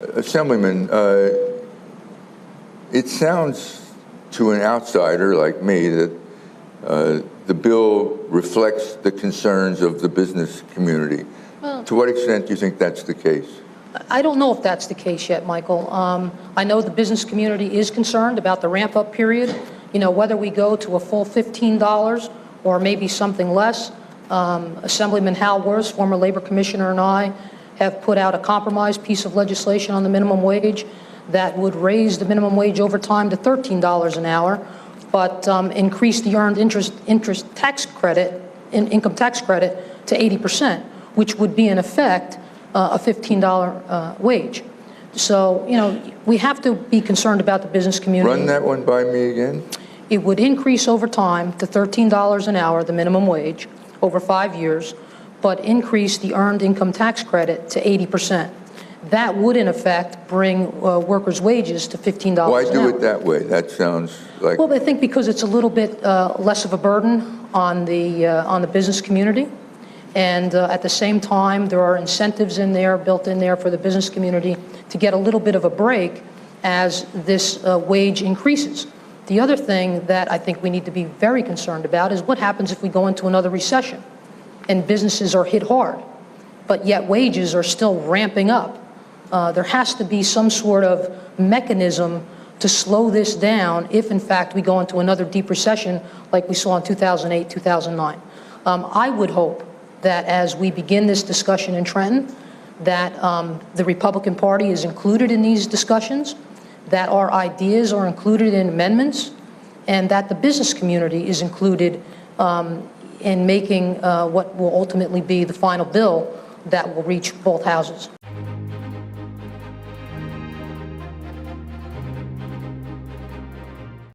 Assemblyman, it sounds to an outsider like me that the bill reflects the concerns of the business community. Well, to what extent do you think that's the case? I don't know if that's the case yet, Michael. I know the business community is concerned about the ramp-up period. You know, whether we go to a full $15 or maybe something less. Assemblyman Hal Worth, former labor commissioner, and I have put out a compromise piece of legislation on the minimum wage that would raise the minimum wage over time to $13 an hour, but increase the earned interest tax credit, income tax credit, to 80%, which would be in effect a $15 wage. So, you know, we have to be concerned about the business community. Run that one by me again. It would increase over time to $13 an hour, the minimum wage, over 5 years, but increase the earned income tax credit to 80%. That would, in effect, bring workers' wages to $15 an hour. Why do it that way? That sounds like... Well, I think because it's a little bit less of a burden on the business community. And at the same time, there are incentives in there, built in there for the business community to get a little bit of a break as this wage increases. The other thing that I think we need to be very concerned about is what happens if we go into another recession and businesses are hit hard, but yet wages are still ramping up. There has to be some sort of mechanism to slow this down if, in fact, we go into another deep recession like we saw in 2008, 2009. I would hope that as we begin this discussion in Trenton, that the Republican Party is included in these discussions, that our ideas are included in amendments, and that the business community is included in making what will ultimately be the final bill that will reach both houses.